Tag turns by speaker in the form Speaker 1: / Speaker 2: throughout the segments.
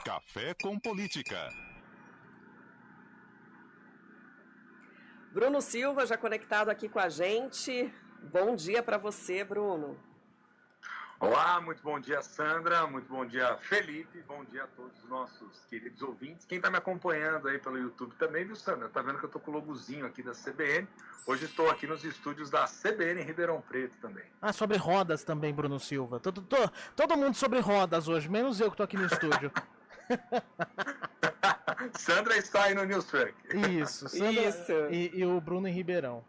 Speaker 1: Café com Política.
Speaker 2: Bruno Silva já conectado aqui com a gente. Bom dia para você, Bruno.
Speaker 3: Olá, muito bom dia, Sandra, muito bom dia, Felipe, bom dia a todos os nossos queridos ouvintes. Quem está me acompanhando aí pelo YouTube também, viu, Sandra? Tá vendo que eu tô com o logozinho aqui da CBN. Hoje estou aqui nos estúdios da CBN em Ribeirão Preto também.
Speaker 4: Sobre rodas também, Bruno Silva. Todo mundo sobre rodas hoje, menos eu que tô aqui no estúdio.
Speaker 3: Sandra está aí no Newstrack.
Speaker 4: Isso, Sandra.
Speaker 2: Isso.
Speaker 4: E o Bruno em Ribeirão.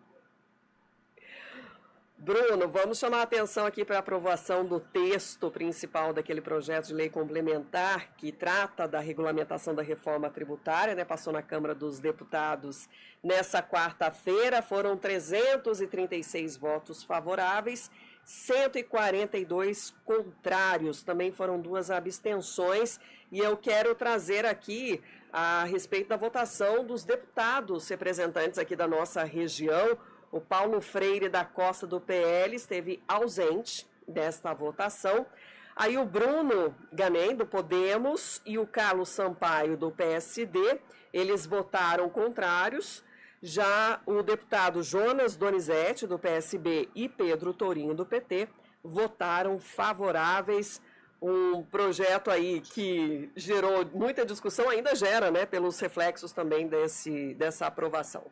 Speaker 2: Bruno, vamos chamar a atenção aqui para a aprovação do texto principal daquele projeto de lei complementar que trata da regulamentação da reforma tributária, né? Passou na Câmara dos Deputados nessa quarta-feira, foram 336 votos favoráveis, 142 contrários, também foram 2 abstenções, e eu quero trazer aqui a respeito da votação dos deputados representantes aqui da nossa região. O Paulo Freire da Costa do PL esteve ausente desta votação. Aí o Bruno Ganem do Podemos e o Carlos Sampaio do PSD, eles votaram contrários. Já o deputado Jonas Donizete do PSB e Pedro Torinho do PT votaram favoráveis. Um projeto aí que gerou muita discussão, ainda gera, né, pelos reflexos também dessa aprovação.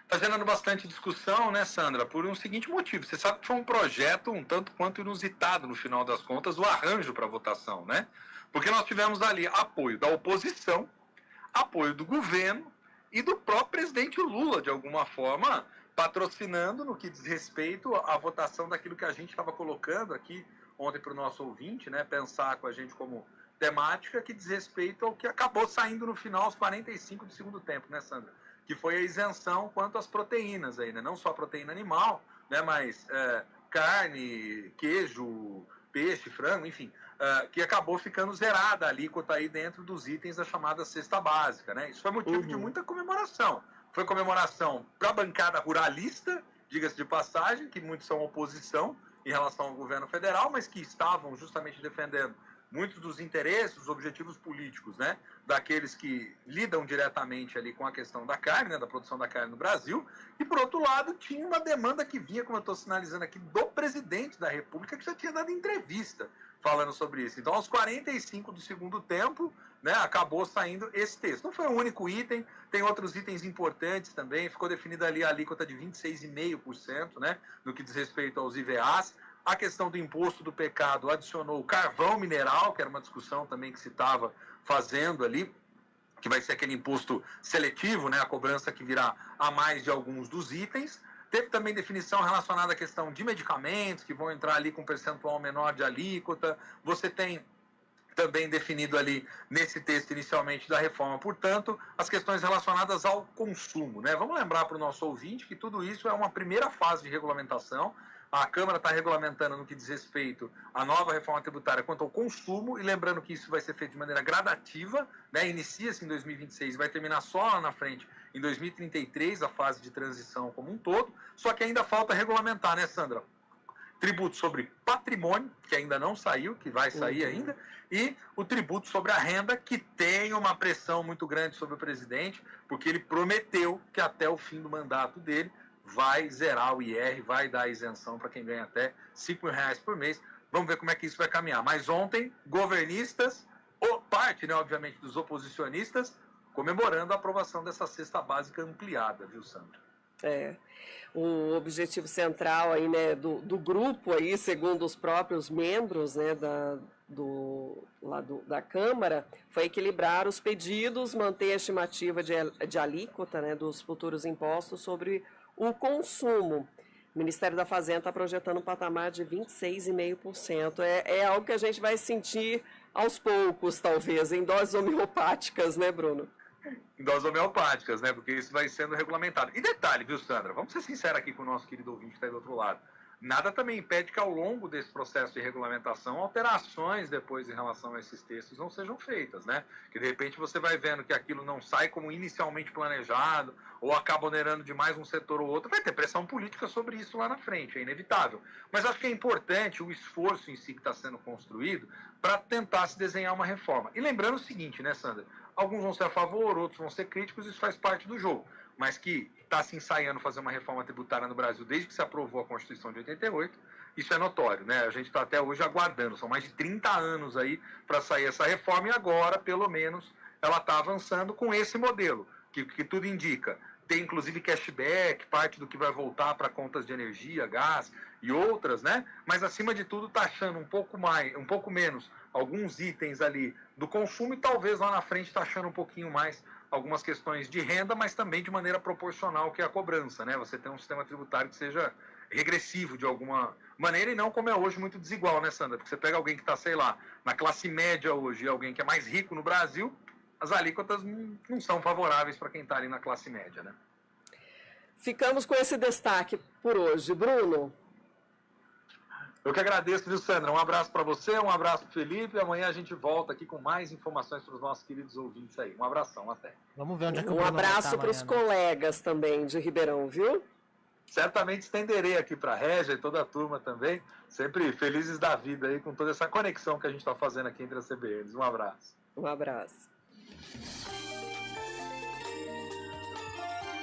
Speaker 3: Está gerando bastante discussão, né, Sandra? Por um seguinte motivo. Você sabe que foi um projeto um tanto quanto inusitado, no final das contas, o arranjo para a votação, né? Porque nós tivemos ali apoio da oposição, apoio do governo e do próprio presidente Lula, de alguma forma, patrocinando no que diz respeito à votação daquilo que a gente estava colocando aqui ontem para o nosso ouvinte, né? Pensar com a gente como temática que diz respeito ao que acabou saindo no final, aos 45 do segundo tempo, né, Sandra? Que foi a isenção quanto às proteínas aí, né? Não só a proteína animal, né? Mas carne, queijo, peixe, frango, enfim, que acabou ficando zerada a alíquota aí dentro dos itens da chamada cesta básica, né? Isso foi motivo de muita comemoração. Foi comemoração para a bancada ruralista, diga-se de passagem, que muitos são oposição em relação ao governo federal, mas que estavam justamente defendendo muitos dos interesses, os objetivos políticos, né, daqueles que lidam diretamente ali com a questão da carne, né, da produção da carne no Brasil, e por outro lado tinha uma demanda que vinha, como eu estou sinalizando aqui, do presidente da República, que já tinha dado entrevista falando sobre isso. Então, aos 45 do segundo tempo, né, acabou saindo esse texto. Não foi o único item, tem outros itens importantes também, ficou definida ali a alíquota de 26,5%, né, no que diz respeito aos IVAs. A questão do imposto do pecado adicionou o carvão mineral, que era uma discussão também que se estava fazendo ali, que vai ser aquele imposto seletivo, né, a cobrança que virá a mais de alguns dos itens. Teve também definição relacionada à questão de medicamentos, que vão entrar ali com um percentual menor de alíquota. Você tem também definido ali nesse texto inicialmente da reforma, portanto, as questões relacionadas ao consumo, né? Vamos lembrar para o nosso ouvinte que tudo isso é uma primeira fase de regulamentação. A Câmara está regulamentando no que diz respeito à nova reforma tributária quanto ao consumo, e lembrando que isso vai ser feito de maneira gradativa, né? Inicia-se em 2026 e vai terminar só lá na frente, em 2033, a fase de transição como um todo, só que ainda falta regulamentar, né, Sandra? Tributo sobre patrimônio, que ainda não saiu, que vai sair ainda, e o tributo sobre a renda, que tem uma pressão muito grande sobre o presidente, porque ele prometeu que até o fim do mandato dele vai zerar o IR, vai dar isenção para quem ganha até R$5.000 por mês. Vamos ver como é que isso vai caminhar. Mas ontem, governistas, parte, né, obviamente, dos oposicionistas, comemorando a aprovação dessa cesta básica ampliada, viu, Sandra?
Speaker 2: O objetivo central aí, né, do grupo aí, segundo os próprios membros, né, da Câmara, foi equilibrar os pedidos, manter a estimativa de alíquota, né, dos futuros impostos sobre o consumo. O Ministério da Fazenda está projetando um patamar de 26,5%. É algo que a gente vai sentir aos poucos, talvez, em doses homeopáticas, né, Bruno?
Speaker 3: Em doses homeopáticas, né? Porque isso vai sendo regulamentado. E detalhe, viu, Sandra? Vamos ser sinceros aqui com o nosso querido ouvinte que está aí do outro lado. Nada também impede que ao longo desse processo de regulamentação, alterações depois em relação a esses textos não sejam feitas, né? Que de repente você vai vendo que aquilo não sai como inicialmente planejado, ou acaba onerando demais um setor ou outro, vai ter pressão política sobre isso lá na frente, é inevitável. Mas acho que é importante o esforço em si que está sendo construído para tentar se desenhar uma reforma. E lembrando o seguinte, né, Sandra? Alguns vão ser a favor, outros vão ser críticos, isso faz parte do jogo. Mas que está se ensaiando fazer uma reforma tributária no Brasil desde que se aprovou a Constituição de 88, isso é notório, né? A gente está até hoje aguardando, são mais de 30 anos aí para sair essa reforma e agora, pelo menos, ela está avançando com esse modelo, que tudo indica. Tem inclusive cashback, parte do que vai voltar para contas de energia, gás e outras, né? Mas acima de tudo taxando um pouco menos alguns itens ali do consumo e talvez lá na frente taxando um pouquinho mais algumas questões de renda, mas também de maneira proporcional que é a cobrança, né? Você tem um sistema tributário que seja regressivo de alguma maneira e não como é hoje muito desigual, né, Sandra? Porque você pega alguém que está, sei lá, na classe média hoje e alguém que é mais rico no Brasil, as alíquotas não são favoráveis para quem está ali na classe média, né?
Speaker 2: Ficamos com esse destaque por hoje. Bruno?
Speaker 3: Eu que agradeço, viu, Sandra? Um abraço para você, um abraço para o Felipe. Amanhã a gente volta aqui com mais informações para os nossos queridos ouvintes aí. Um abração, até.
Speaker 4: Vamos ver onde é que o
Speaker 2: Um
Speaker 4: Bruno vai
Speaker 2: abraço
Speaker 4: estar
Speaker 2: para os
Speaker 4: amanhã, né?
Speaker 2: colegas também de Ribeirão, viu?
Speaker 3: Certamente estenderei aqui para a Régia e toda a turma também. Sempre felizes da vida aí com toda essa conexão que a gente está fazendo aqui entre as CBNs. Um abraço.
Speaker 2: Um abraço.